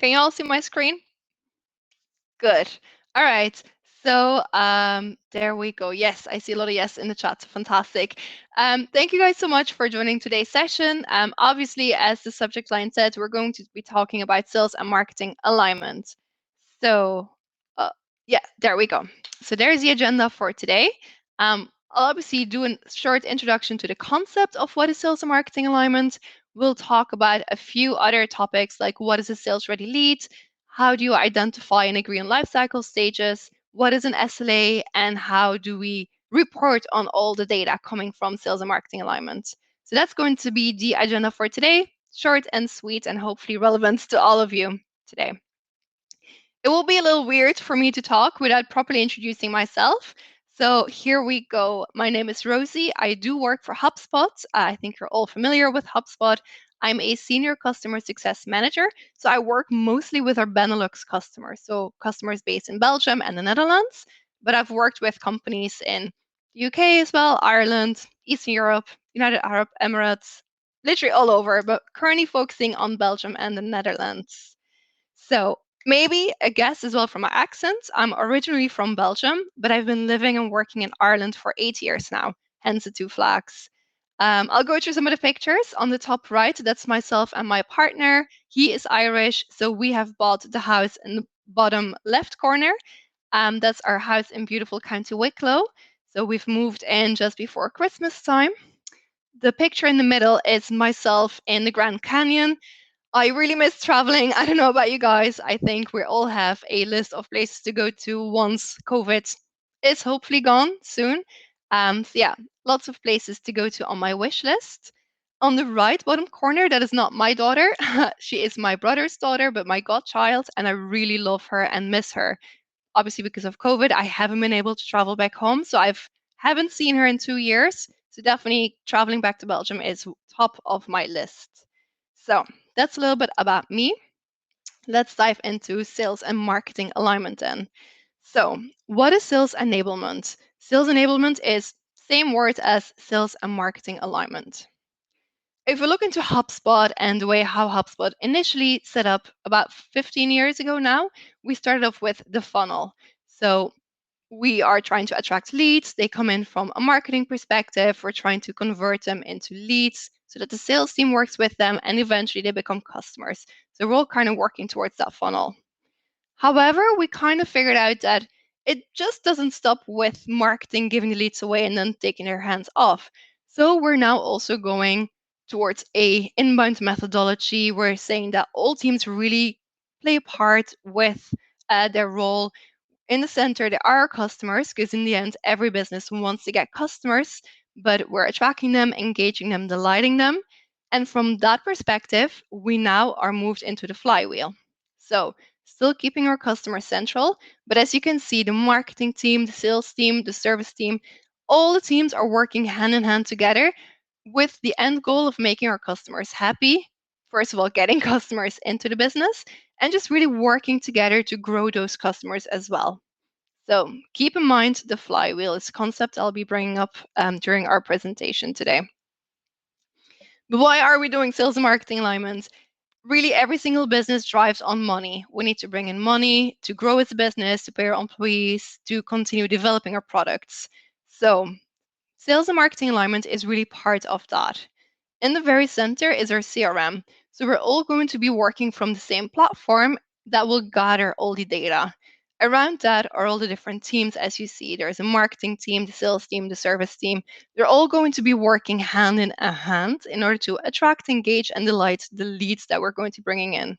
Can you all see my screen? Good. All right. So there we go. Yes, I see a lot of yes in the chat. Fantastic. Thank you guys so much for joining today's session. Obviously, as the subject line said, we're going to be talking about sales and marketing alignment. So uh, yeah, there we go. So there's the agenda for today. I'll obviously do a short introduction to the concept of what is sales and marketing alignment. We'll talk about a few other topics like what is a sales ready lead, how do you identify and agree on lifecycle stages, what is an SLA, and how do we report on all the data coming from sales and marketing alignment. So that's going to be the agenda for today, short and sweet and hopefully relevant to all of you today. It will be a little weird for me to talk without properly introducing myself. So here we go. My name is Rosie. I do work for HubSpot. I think you're all familiar with HubSpot. I'm a senior customer success manager. So I work mostly with our Benelux customers, so customers based in Belgium and the Netherlands. But I've worked with companies in the UK as well, Ireland, Eastern Europe, United Arab Emirates, literally all over, but currently focusing on Belgium and the Netherlands. So maybe a guess as well from my accent. I'm originally from Belgium, but I've been living and working in Ireland for 8 years now, hence the two flags. I'll go through some of the pictures. On the top right, that's myself and my partner. He is Irish, so we have bought the house in the bottom left corner. That's our house in beautiful County Wicklow. So we've moved in just before Christmas time. The picture in the middle is myself in the Grand Canyon. I really miss traveling. I don't know about you guys. I think we all have a list of places to go to once COVID is hopefully gone soon. So yeah, lots of places to go to on my wish list. On the right bottom corner, that is not my daughter. She is my brother's daughter, but my godchild, and I really love her and miss her. Obviously, because of COVID, I haven't been able to travel back home, so I haven't seen her in 2 years. So definitely traveling back to Belgium is top of my list. So that's a little bit about me. Let's dive into sales and marketing alignment then. So, what is sales enablement? Sales enablement is same word as sales and marketing alignment. If we look into HubSpot and the way how HubSpot initially set up about 15 years ago now, we started off with the funnel. So we are trying to attract leads. They come in from a marketing perspective. We're trying to convert them into leads so that the sales team works with them and eventually they become customers. So we're all kind of working towards that funnel. However, we kind of figured out that it just doesn't stop with marketing giving the leads away and then taking their hands off. So we're now also going towards a inbound methodology. We're saying that all teams really play a part with their role. In the center, there are our customers, because in the end, every business wants to get customers, but we're attracting them, engaging them, delighting them. And from that perspective, we now are moved into the flywheel. So still keeping our customers central, but as you can see, the marketing team, the sales team, the service team, all the teams are working hand in hand together with the end goal of making our customers happy. First of all, getting customers into the business and just really working together to grow those customers as well. So keep in mind the flywheel is a concept I'll be bringing up during our presentation today. But why are we doing sales and marketing alignments? Really, every single business drives on money. We need to bring in money to grow its business, to pay our employees, to continue developing our products. So sales and marketing alignment is really part of that. In the very center is our CRM. So we're all going to be working from the same platform that will gather all the data. Around that are all the different teams, as you see. There's a marketing team, the sales team, the service team. They're all going to be working hand in hand in order to attract, engage, and delight the leads that we're going to be bringing in.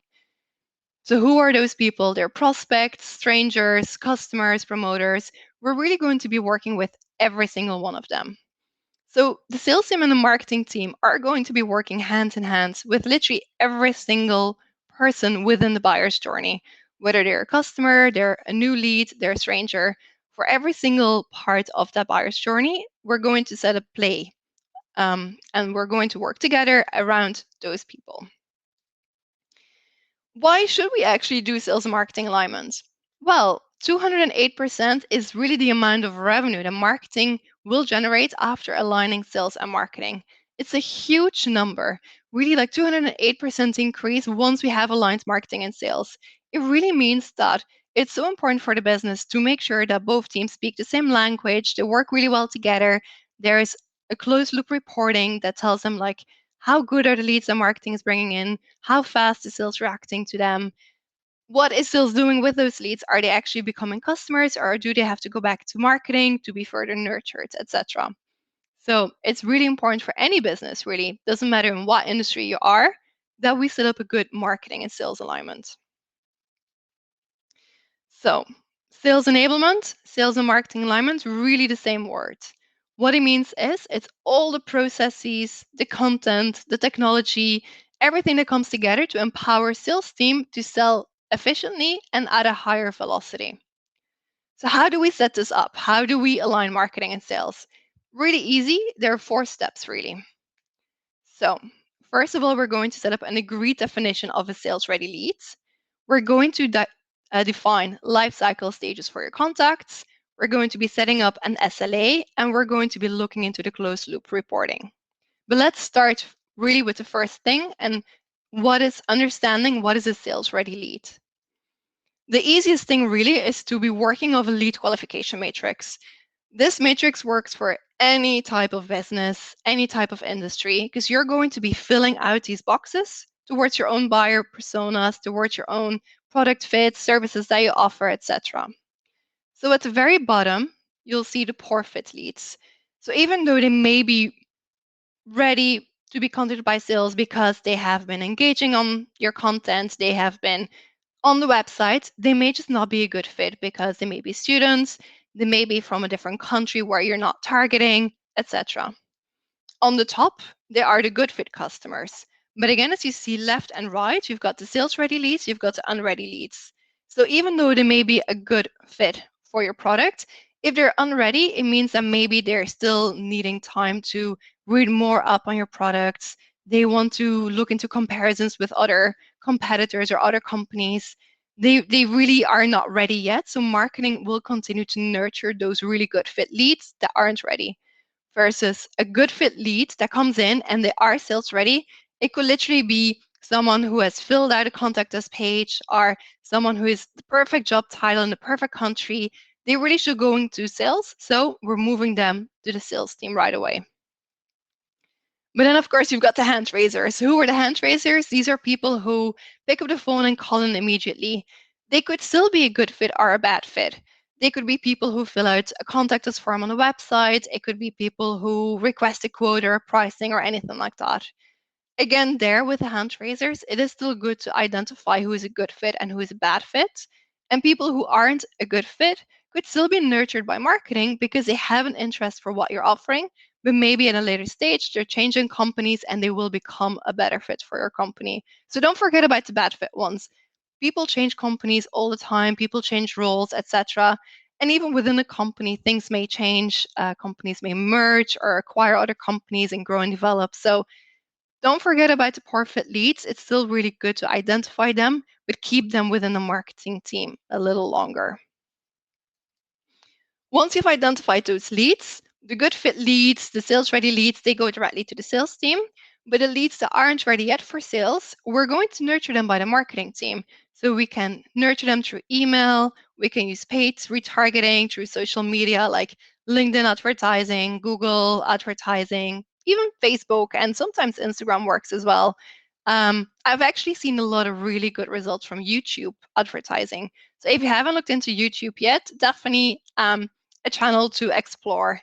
So who are those people? They're prospects, strangers, customers, promoters. We're really going to be working with every single one of them. So the sales team and the marketing team are going to be working hand in hand with literally every single person within the buyer's journey, whether they're a customer, they're a new lead, they're a stranger. For every single part of that buyer's journey, we're going to set a play and we're going to work together around those people. Why should we actually do sales and marketing alignment? Well, 208% is really the amount of revenue that marketing will generate after aligning sales and marketing. It's a huge number. really like 208% increase once we have aligned marketing and sales. It really means that it's so important for the business to make sure that both teams speak the same language, they work really well together. There's a closed loop reporting that tells them like how good are the leads that marketing is bringing in, how fast is sales reacting to them, what is sales doing with those leads? Are they actually becoming customers, or do they have to go back to marketing to be further nurtured, etc.? So it's really important for any business, really, doesn't matter in what industry you are, that we set up a good marketing and sales alignment. So sales enablement, sales and marketing alignment, really the same word. What it means is it's all the processes, the content, the technology, everything that comes together to empower sales team to sell efficiently and at a higher velocity. So how do we set this up? How do we align marketing and sales? Really easy. There are 4 steps really. So first of all, we're going to set up an agreed definition of a sales-ready lead. We're going to define lifecycle stages for your contacts. We're going to be setting up an SLA, and we're going to be looking into the closed loop reporting. But let's start really with the first thing, and what is understanding what is a sales-ready lead. The easiest thing really is to be working off a lead qualification matrix. This matrix works for any type of business, any type of industry, because you're going to be filling out these boxes towards your own buyer personas, towards your own product fits, services that you offer, etc. So at the very bottom, you'll see the poor fit leads. So even though they may be ready to be contacted by sales because they have been engaging on your content, they have been on the website, they may just not be a good fit because they may be students, they may be from a different country where you're not targeting, etc. On the top, there are the good fit customers. But again, as you see left and right, you've got the sales ready leads, you've got the unready leads. So even though they may be a good fit for your product, if they're unready, it means that maybe they're still needing time to read more up on your products. They want to look into comparisons with other competitors or other companies. They really are not ready yet. So marketing will continue to nurture those really good fit leads that aren't ready versus a good fit lead that comes in and they are sales ready. It could literally be someone who has filled out a contact us page or someone who is the perfect job title in the perfect country. They really should go into sales. So we're moving them to the sales team right away. But then, of course, you've got the hand raisers. Who are the hand raisers? These are people who pick up the phone and call in immediately. They could still be a good fit or a bad fit. They could be people who fill out a contact us form on the website. It could be people who request a quote or a pricing or anything like that. Again, there with the hand raisers, it is still good to identify who is a good fit and who is a bad fit. And people who aren't a good fit could still be nurtured by marketing because they have an interest for what you're offering, but maybe at a later stage, they're changing companies and they will become a better fit for your company. So don't forget about the bad fit ones. People change companies all the time, people change roles, etc. And even within a company, things may change. Companies may merge or acquire other companies and grow and develop. So don't forget about the poor fit leads. It's still really good to identify them, but keep them within the marketing team a little longer. Once you've identified those leads, the good fit leads, the sales ready leads, they go directly to the sales team. But the leads that aren't ready yet for sales, we're going to nurture them by the marketing team. So we can nurture them through email, we can use paid retargeting through social media like LinkedIn advertising, Google advertising, even Facebook, and sometimes Instagram works as well. I've actually seen a lot of really good results from YouTube advertising. So if you haven't looked into YouTube yet, definitely a channel to explore.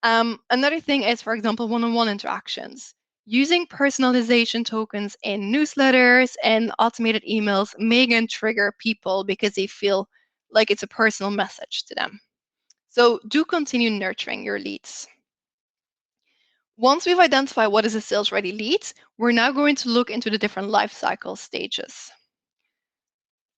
Another thing is, for example, one-on-one interactions. Using personalization tokens in newsletters and automated emails may again trigger people because they feel like it's a personal message to them. So do continue nurturing your leads. Once we've identified what is a sales-ready lead, we're now going to look into the different life cycle stages.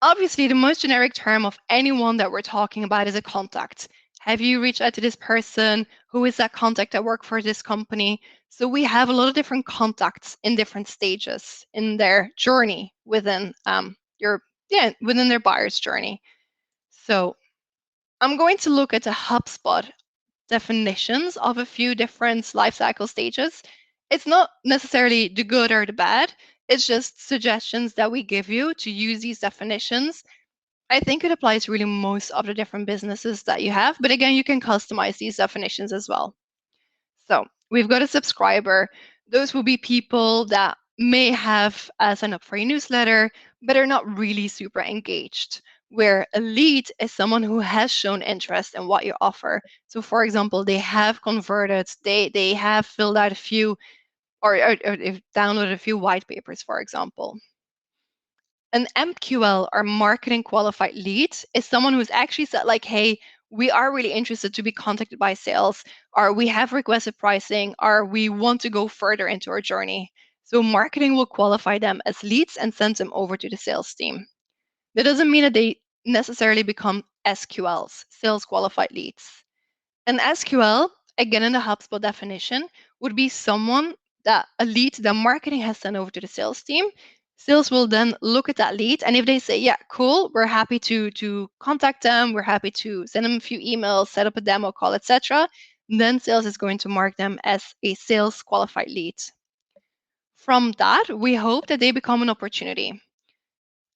Obviously, the most generic term of anyone that we're talking about is a contact. Have you reached out to this person? Who is that contact that work for this company? So we have a lot of different contacts in different stages in their journey within within their buyer's journey. So I'm going to look at the HubSpot definitions of a few different life cycle stages. It's not necessarily the good or the bad. It's just suggestions that we give you to use these definitions. I think it applies really most of the different businesses that you have, but again, you can customize these definitions as well. So we've got a subscriber. Those will be people that may have signed up for a newsletter, but are not really super engaged. Where a lead is someone who has shown interest in what you offer. So for example, they have converted, they have filled out a few or they've downloaded a few white papers, for example. An MQL or marketing qualified lead is someone who's actually said like, hey, we are really interested to be contacted by sales, or we have requested pricing, or we want to go further into our journey. So marketing will qualify them as leads and send them over to the sales team. That doesn't mean that they necessarily become SQLs, sales qualified leads. An SQL, again in the HubSpot definition, would be someone that a lead that marketing has sent over to the sales team. Sales will then look at that lead, and if they say, yeah, cool, we're happy to contact them, we're happy to send them a few emails, set up a demo call, etc., then sales is going to mark them as a sales qualified lead. From that, we hope that they become an opportunity.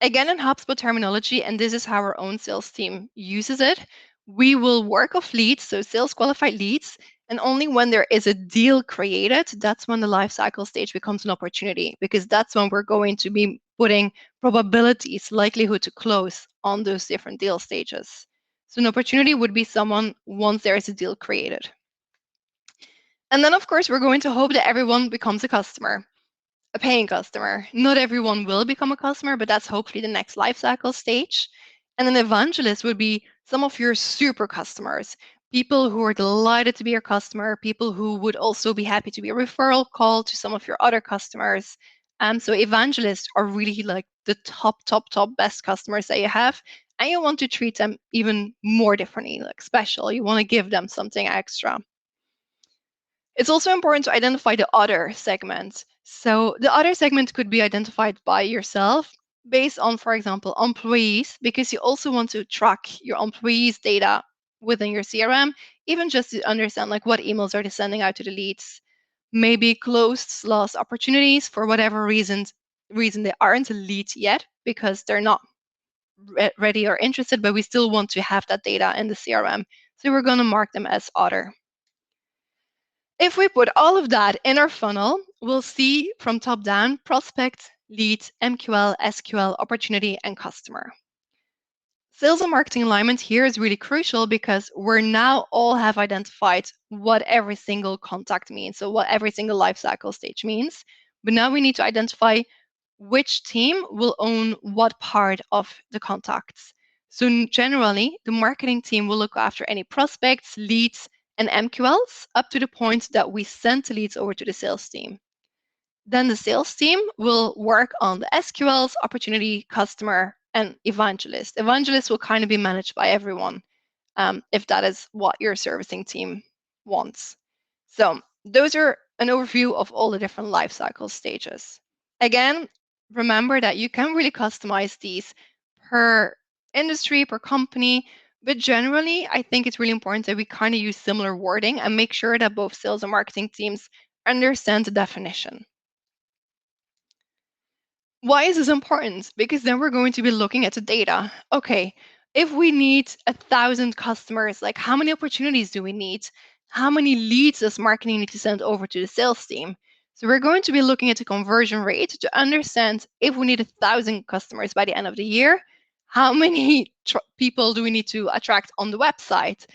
Again, in HubSpot terminology, and this is how our own sales team uses it, we will work off leads, so sales qualified leads, and only when there is a deal created, that's when the lifecycle stage becomes an opportunity, because that's when we're going to be putting probabilities, likelihood to close on those different deal stages. So an opportunity would be someone once there is a deal created. And then, of course, we're going to hope that everyone becomes a customer, a paying customer. Not everyone will become a customer, but that's hopefully the next life cycle stage. And an evangelist would be some of your super customers, people who are delighted to be your customer, people who would also be happy to be a referral call to some of your other customers. So evangelists are really like the top best customers that you have. And you want to treat them even more differently, like special. You want to give them something extra. It's also important to identify the other segment. So the other segment could be identified by yourself based on, for example, employees, because you also want to track your employees' data within your CRM, even just to understand like what emails are they sending out to the leads. Maybe closed lost opportunities for whatever reason they aren't a lead yet because they're not ready or interested, but we still want to have that data in the CRM. So we're going to mark them as other. If we put all of that in our funnel, we'll see from top down prospect, lead, MQL, SQL, opportunity, and customer. Sales and marketing alignment here is really crucial because we're now all have identified what every single contact means, so what every single life cycle stage means. But now we need to identify which team will own what part of the contacts. So generally, the marketing team will look after any prospects, leads, and MQLs up to the point that we send the leads over to the sales team. Then the sales team will work on the SQLs, opportunity, customer, and evangelist. Evangelist will kind of be managed by everyone if that is what your servicing team wants. So those are an overview of all the different life cycle stages. Again, remember that you can really customize these per industry, per company, but generally, I think it's really important that we kind of use similar wording and make sure that both sales and marketing teams understand the definition. Why is this important? Because then we're going to be looking at the data. Okay, if we need 1,000 customers, like how many opportunities do we need? How many leads does marketing need to send over to the sales team? So we're going to be looking at the conversion rate to understand if we need 1,000 customers by the end of the year, how many people do we need to attract on the website?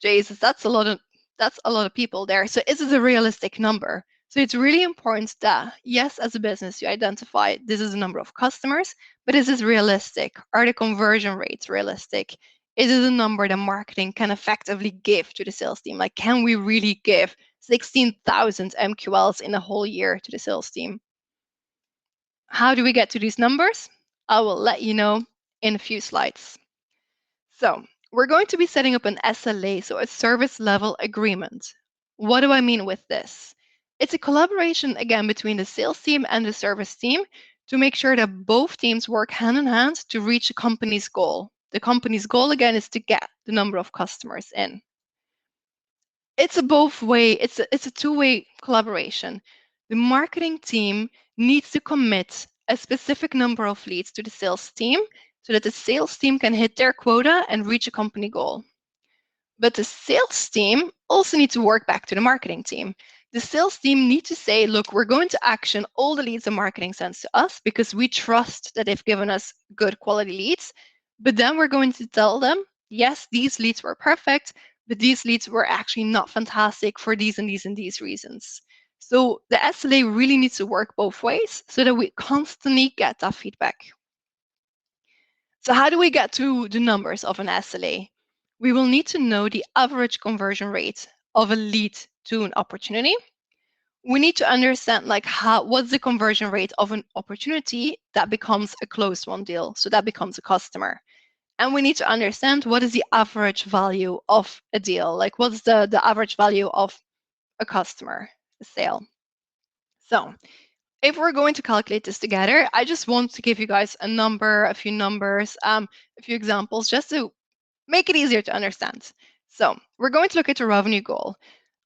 Jesus, that's a lot of people there. So is this a realistic number? So it's really important that, yes, as a business, you identify this is a number of customers, but is this realistic? Are the conversion rates realistic? Is it a number that marketing can effectively give to the sales team? Like, can we really give 16,000 MQLs in a whole year to the sales team? How do we get to these numbers? I will let you know in a few slides. So we're going to be setting up an SLA, so a service level agreement. What do I mean with this? It's a collaboration again between the sales team and the service team to make sure that both teams work hand in hand to reach the company's goal. The company's goal again is to get the number of customers in. It's a both way, it's a two-way collaboration. The marketing team needs to commit a specific number of leads to the sales team so that the sales team can hit their quota and reach a company goal. But the sales team also needs to work back to the marketing team. The sales team need to say, look, we're going to action all the leads the marketing sends to us because we trust that they've given us good quality leads. But then we're going to tell them, yes, these leads were perfect, but these leads were actually not fantastic for these and these and these reasons. So the SLA really needs to work both ways so that we constantly get that feedback. So how do we get to the numbers of an SLA? We will need to know the average conversion rate of a lead to an opportunity. We need to understand what's the conversion rate of an opportunity that becomes a closed won deal, so that becomes a customer. And we need to understand what is the average value of a deal, like what's the average value of a customer, a sale. So if we're going to calculate this together, I just want to give you guys a number, a few numbers, a few examples, just to make it easier to understand. So we're going to look at the revenue goal.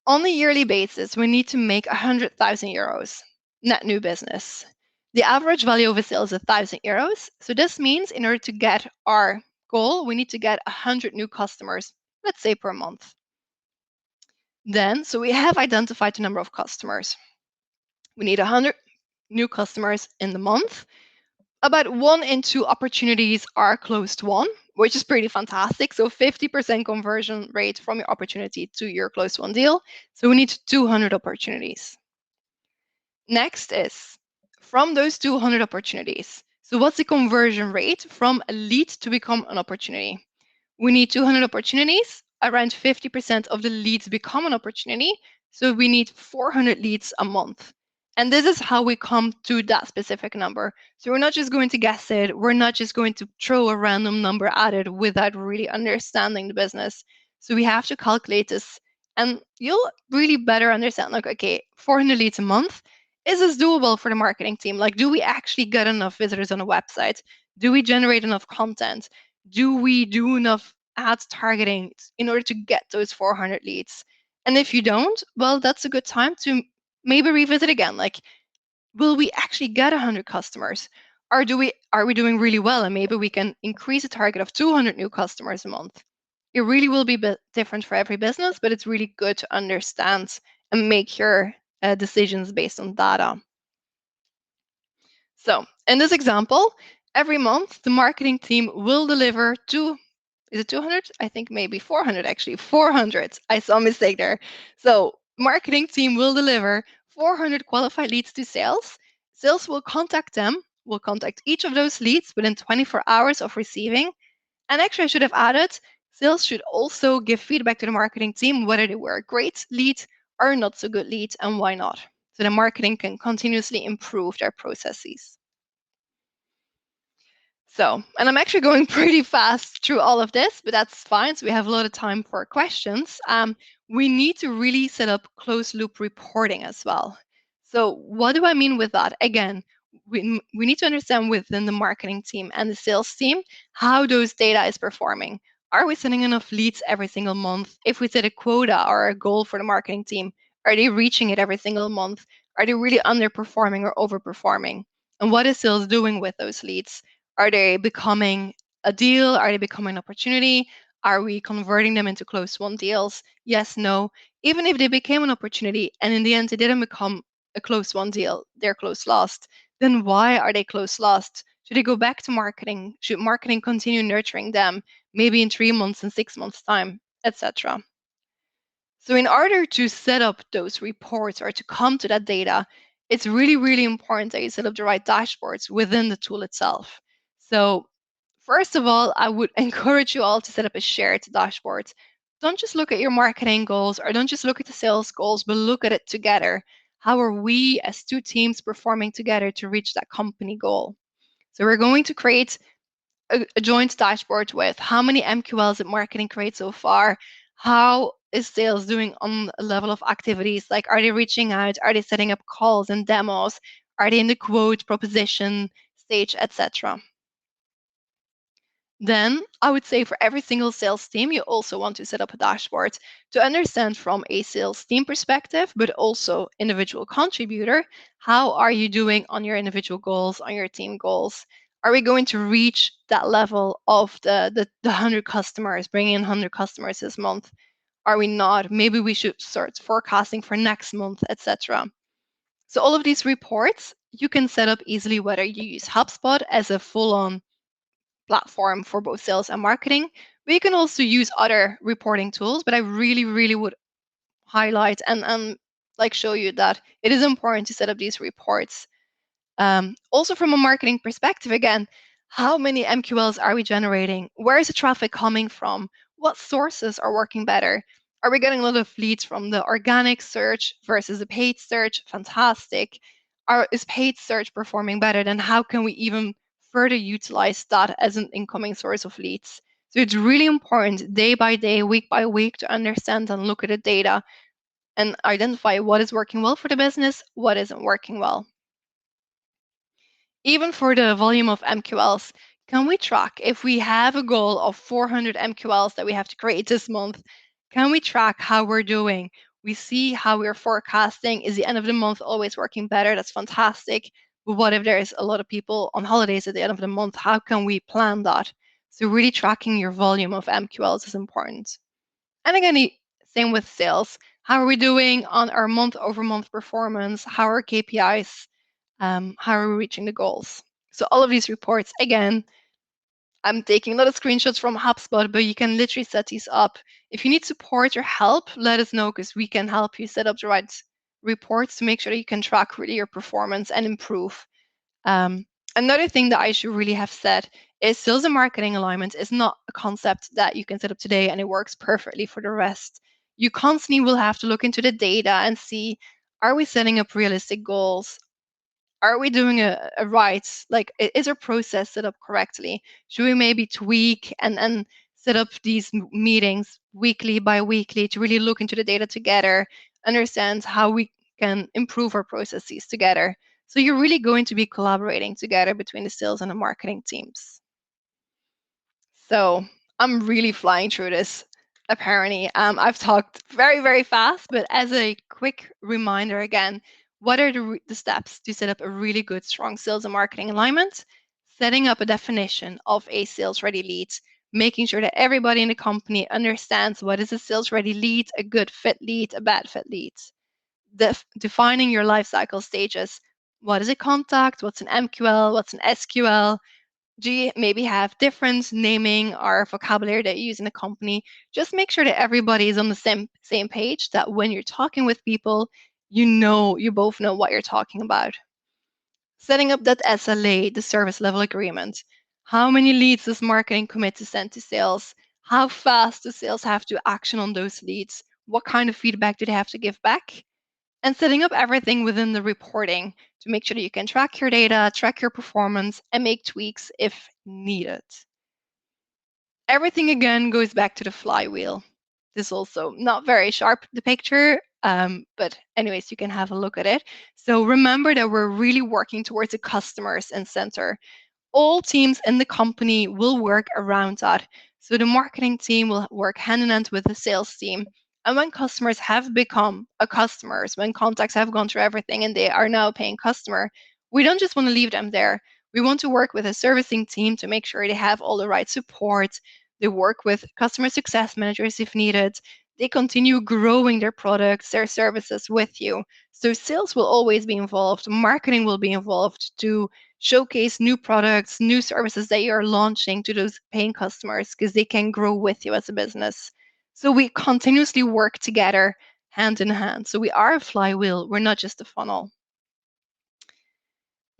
On a yearly basis, we need to make 100,000 euros net new business. The average value of a sale is 1,000 euros. So this means in order to get our goal, we need to get 100 new customers, let's say per month. Then, so we have identified the number of customers. We need 100 new customers in the month. About 1 in 2 opportunities are closed won, which is pretty fantastic. So 50% conversion rate from your opportunity to your closed won deal. So we need 200 opportunities. Next is from those 200 opportunities. So what's the conversion rate from a lead to become an opportunity? We need 200 opportunities. Around 50% of the leads become an opportunity. So we need 400 leads a month. And this is how we come to that specific number. So we're not just going to guess it. We're not just going to throw a random number at it without really understanding the business. So we have to calculate this. And you'll really better understand, like, okay, 400 leads a month. Is this doable for the marketing team? Like, do we actually get enough visitors on a website? Do we generate enough content? Do we do enough ads targeting in order to get those 400 leads? And if you don't, well, that's a good time to maybe revisit again. Like, will we actually get 100 customers? Or are we doing really well and maybe we can increase a target of 200 new customers a month? It really will be a bit different for every business, but it's really good to understand and make your decisions based on data. So in this example, every month the marketing team will deliver is it 200? I think maybe 400 actually, 400. I saw a mistake there. So marketing team will deliver 400 qualified leads to sales. Sales will contact them, will contact each of those leads within 24 hours of receiving. And actually I should have added, sales should also give feedback to the marketing team whether they were a great lead or not so good lead and why not. So the marketing can continuously improve their processes. So, and I'm actually going pretty fast through all of this, but that's fine. So we have a lot of time for questions. We need to really set up closed loop reporting as well. So what do I mean with that? Again, we need to understand within the marketing team and the sales team how those data is performing. Are we sending enough leads every single month? If we set a quota or a goal for the marketing team, are they reaching it every single month? Are they really underperforming or overperforming? And what is sales doing with those leads? Are they becoming a deal? Are they becoming an opportunity? Are we converting them into closed won deals? Yes, no. Even if they became an opportunity and in the end they didn't become a closed won deal, they're closed lost, then why are they closed lost? Should they go back to marketing? Should marketing continue nurturing them maybe in 3 months and 6 months time, etc.? So in order to set up those reports or to come to that data, it's really, really important that you set up the right dashboards within the tool itself. So first of all, I would encourage you all to set up a shared dashboard. Don't just look at your marketing goals or don't just look at the sales goals, but look at it together. How are we as two teams performing together to reach that company goal? So we're going to create a joint dashboard with how many MQLs did marketing create so far? How is sales doing on a level of activities? Like, are they reaching out? Are they setting up calls and demos? Are they in the quote proposition stage, etc.? Then I would say for every single sales team, you also want to set up a dashboard to understand from a sales team perspective, but also individual contributor, how are you doing on your individual goals, on your team goals? Are we going to reach that level of the 100 customers, bringing in 100 customers this month? Are we not? Maybe we should start forecasting for next month, etc. So all of these reports you can set up easily, whether you use HubSpot as a full-on platform for both sales and marketing, but you can also use other reporting tools. But I really, really would highlight and like show you that it is important to set up these reports. Also from a marketing perspective, again, how many MQLs are we generating? Where is the traffic coming from? What sources are working better? Are we getting a lot of leads from the organic search versus the paid search? Fantastic. Is paid search performing better? Then how can we even further utilize that as an incoming source of leads? So it's really important day by day, week by week to understand and look at the data and identify what is working well for the business, what isn't working well. Even for the volume of MQLs, can we track if we have a goal of 400 MQLs that we have to create this month? Can we track how we're doing? We see how we're forecasting. Is the end of the month always working better? That's fantastic. But what if there's a lot of people on holidays at the end of the month? How can we plan that? So really tracking your volume of MQLs is important. And again, same with sales. How are we doing on our month-over-month performance? How are KPIs? How are we reaching the goals? So all of these reports, again, I'm taking a lot of screenshots from HubSpot, but you can literally set these up. If you need support or help, let us know because we can help you set up the right reports to make sure that you can track really your performance and improve. Another thing that I should really have said is sales and marketing alignment is not a concept that you can set up today and it works perfectly for the rest. You constantly will have to look into the data and see, are we setting up realistic goals? Are we doing a right, like is our process set up correctly? Should we maybe tweak and set up these meetings weekly by weekly to really look into the data together, understand how we can improve our processes together? So you're really going to be collaborating together between the sales and the marketing teams. So I'm really flying through this, apparently. I've talked very, very fast, but as a quick reminder again, what are the steps to set up a really good, strong sales and marketing alignment? Setting up a definition of a sales-ready lead, making sure that everybody in the company understands what is a sales-ready lead, a good fit lead, a bad fit lead. Defining your lifecycle stages. What is a contact? What's an MQL? What's an SQL? Do you maybe have different naming or vocabulary that you use in the company? Just make sure that everybody is on the same page, that when you're talking with people, you both know what you're talking about. Setting up that SLA, the service level agreement. How many leads does marketing commit to send to sales? How fast do sales have to action on those leads? What kind of feedback do they have to give back? And setting up everything within the reporting to make sure that you can track your data, track your performance, and make tweaks if needed. Everything again goes back to the flywheel. This is also not very sharp, the picture, but anyways, you can have a look at it. So remember that we're really working towards the customers in center. All teams in the company will work around that. So the marketing team will work hand in hand with the sales team. And when customers have become a customers, when contacts have gone through everything and they are now a paying customer, we don't just want to leave them there. We want to work with a servicing team to make sure they have all the right support. They work with customer success managers if needed. They continue growing their products, their services with you. So sales will always be involved. Marketing will be involved to showcase new products, new services that you are launching to those paying customers because they can grow with you as a business. So we continuously work together hand in hand. So we are a flywheel. We're not just a funnel.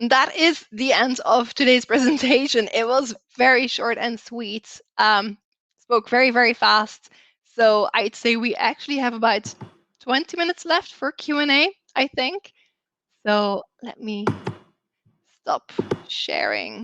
That is the end of today's presentation. It was very short and sweet. Spoke very, very fast. So I'd say we actually have about 20 minutes left for Q&A, I think. So let me stop sharing.